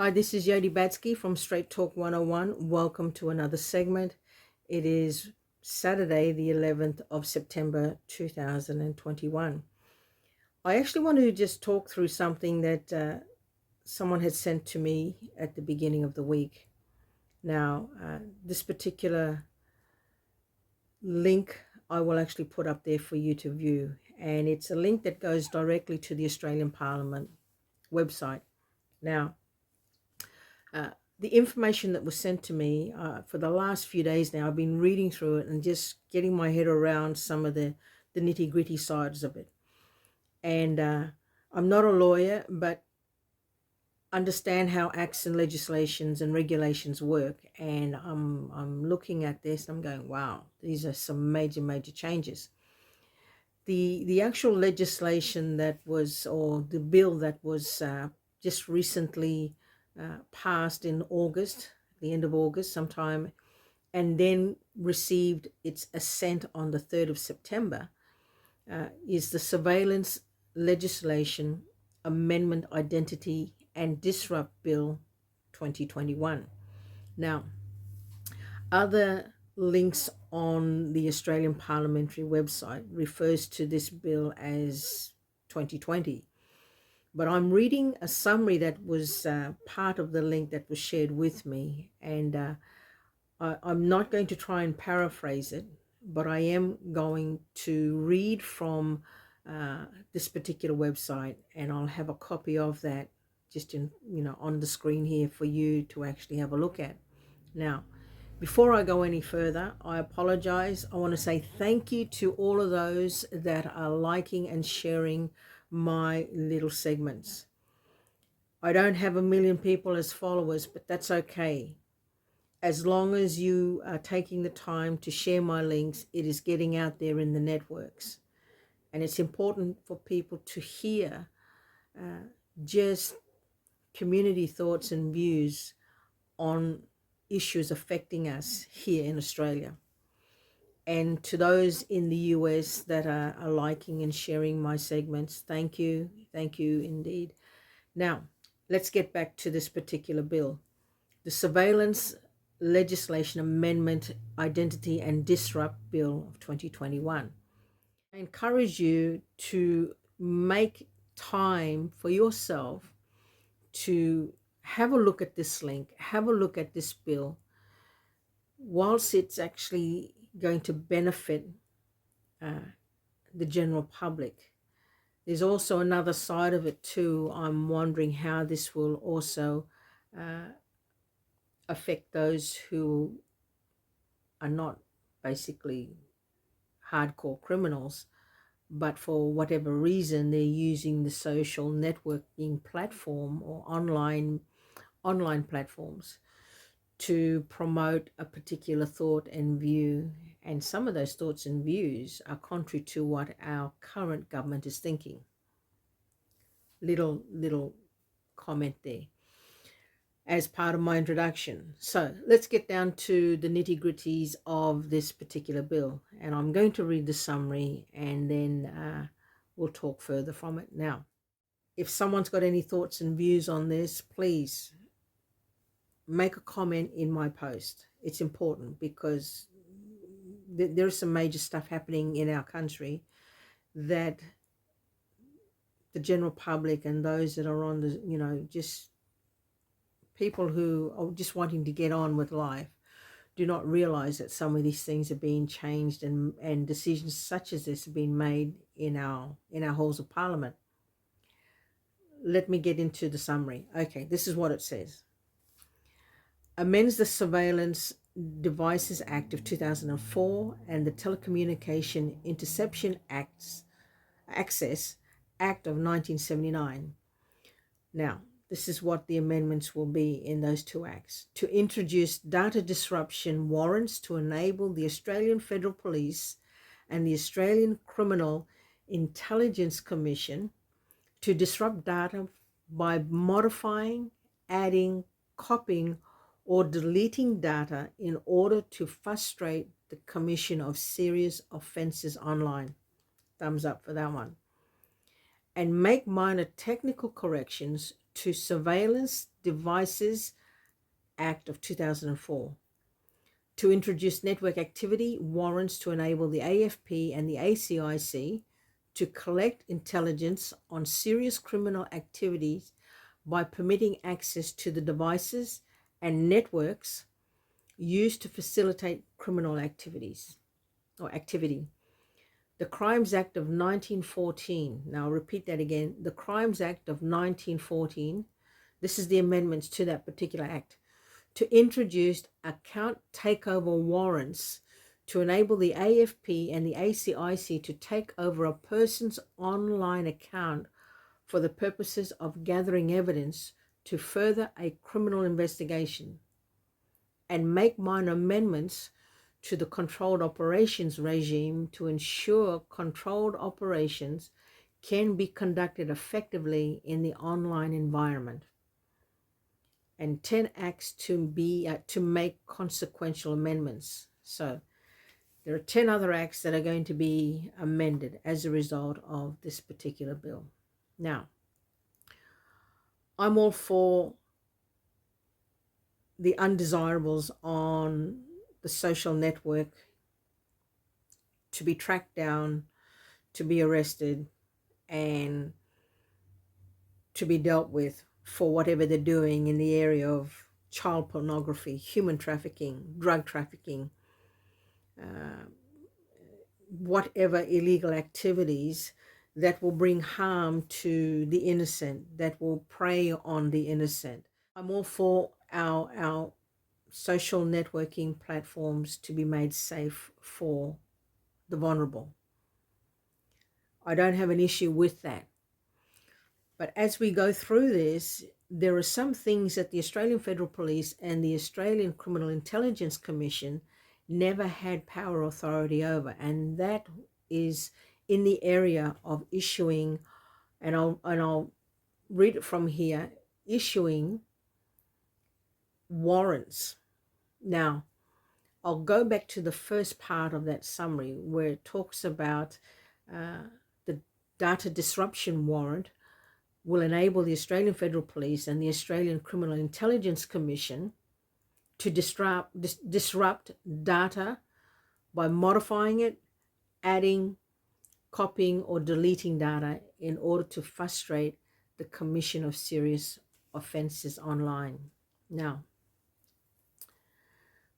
Hi, this is Yodi Batsky from Straight Talk 101. Welcome to another segment. It is Saturday, the 11th of September 2021. I actually wanted to just talk through something that someone had sent to me at the beginning of the week. Now, this particular link I will actually put up there for you to view, and it's a link that goes directly to the Australian Parliament website. Now, the information that was sent to me for the last few days now, I've been reading through it and just getting my head around some of the nitty-gritty sides of it. And I'm not a lawyer, but understand how acts and legislations and regulations work. And I'm looking at this and I'm going, wow, these are some major changes. The actual legislation that was, or the bill that was just recently passed in August, the end of August sometime, and then received its assent on the 3rd of September, is the Surveillance Legislation Amendment Identity and Disrupt Bill 2021. Now, other links on the Australian Parliamentary website refers to this bill as 2020. But I'm reading a summary that was part of the link that was shared with me, and I'm not going to try and paraphrase it, but I am going to read from this particular website, and I'll have a copy of that just on the screen here for you to actually have a look at. Now, before I go any further, I apologize. I want to say thank you to all of those that are liking and sharing my little segments. I don't have 1 million people as followers, but that's okay. As long as you are taking the time to share my links, it is getting out there in the networks. And it's important for people to hear just community thoughts and views on issues affecting us here in Australia. And to those in the US that are liking and sharing my segments, thank you indeed. Now, let's get back to this particular bill. The Surveillance Legislation Amendment Identity and Disrupt Bill of 2021. I encourage you to make time for yourself to have a look at this link, have a look at this bill. Whilst it's actually going to benefit the general public, there's also another side of it too. I'm wondering how this will also affect those who are not basically hardcore criminals, but for whatever reason they're using the social networking platform or online platforms to promote a particular thought and view, and some of those thoughts and views are contrary to what our current government is thinking. Little comment there as part of my introduction. So let's get down to the nitty-gritties of this particular bill, and I'm going to read the summary and then we'll talk further from it. Now, if someone's got any thoughts and views on this, please make a comment in my post. It's important because there's some major stuff happening in our country that the general public and those that are on the, just people who are just wanting to get on with life do not realize that some of these things are being changed and decisions such as this have been made in our halls of parliament. Let me get into the summary. Okay, this is what it says. Amends the Surveillance Devices Act of 2004 and the Telecommunication Interception Access Act of 1979. Now, this is what the amendments will be in those two acts. To introduce data disruption warrants to enable the Australian Federal Police and the Australian Criminal Intelligence Commission to disrupt data by modifying, adding, copying, or deleting data in order to frustrate the commission of serious offences online. Thumbs up for that one. And make minor technical corrections to Surveillance Devices Act of 2004, to introduce network activity warrants to enable the AFP and the ACIC to collect intelligence on serious criminal activities by permitting access to the devices and networks used to facilitate criminal activities or activity. The Crimes Act of 1914, now I'll repeat that again, the Crimes Act of 1914, this is the amendments to that particular act, to introduce account takeover warrants to enable the AFP and the ACIC to take over a person's online account for the purposes of gathering evidence to further a criminal investigation, and make minor amendments to the controlled operations regime to ensure controlled operations can be conducted effectively in the online environment, and 10 acts to make consequential amendments. So there are 10 other acts that are going to be amended as a result of this particular bill. Now, I'm all for the undesirables on the social network to be tracked down, to be arrested, and to be dealt with for whatever they're doing in the area of child pornography, human trafficking, drug trafficking, whatever illegal activities that will bring harm to the innocent, that will prey on the innocent. I'm all for our social networking platforms to be made safe for the vulnerable. I don't have an issue with that. But as we go through this, there are some things that the Australian Federal Police and the Australian Criminal Intelligence Commission never had power or authority over, and that is in the area of issuing, and I'll read it from here, issuing warrants. Now, I'll go back to the first part of that summary where it talks about the data disruption warrant will enable the Australian Federal Police and the Australian Criminal Intelligence Commission to disrupt data by modifying it, adding, copying, or deleting data in order to frustrate the commission of serious offences online. Now,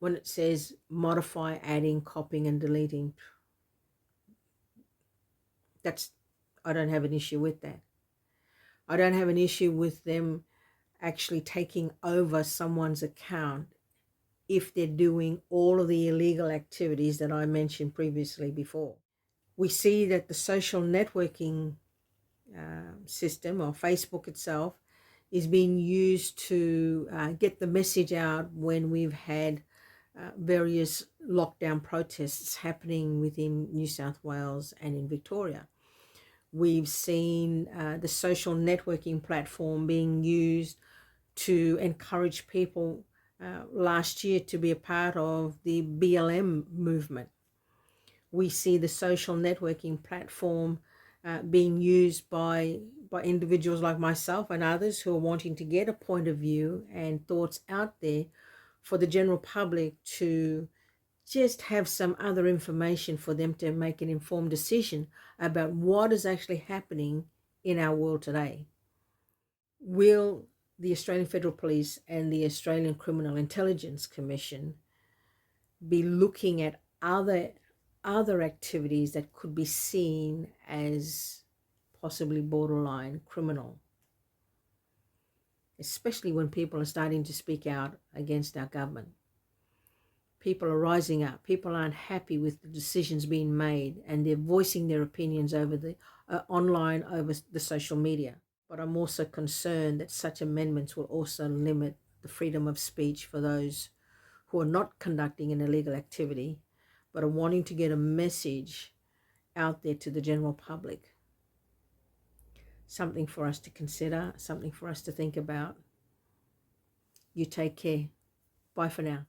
when it says modify, adding, copying, and deleting, I don't have an issue with that. I don't have an issue with them actually taking over someone's account if they're doing all of the illegal activities that I mentioned previously before. We see that the social networking system, or Facebook itself, is being used to get the message out when we've had various lockdown protests happening within New South Wales and in Victoria. We've seen the social networking platform being used to encourage people last year to be a part of the BLM movement. We see the social networking platform being used by individuals like myself and others who are wanting to get a point of view and thoughts out there for the general public to just have some other information for them to make an informed decision about what is actually happening in our world today. Will the Australian Federal Police and the Australian Criminal Intelligence Commission be looking at other activities that could be seen as possibly borderline criminal, especially when people are starting to speak out against our government? People are rising up. People aren't happy with the decisions being made, and they're voicing their opinions over the online, over the social media. But I'm also concerned that such amendments will also limit the freedom of speech for those who are not conducting an illegal activity, but are wanting to get a message out there to the general public. Something for us to consider, something for us to think about. You take care. Bye for now.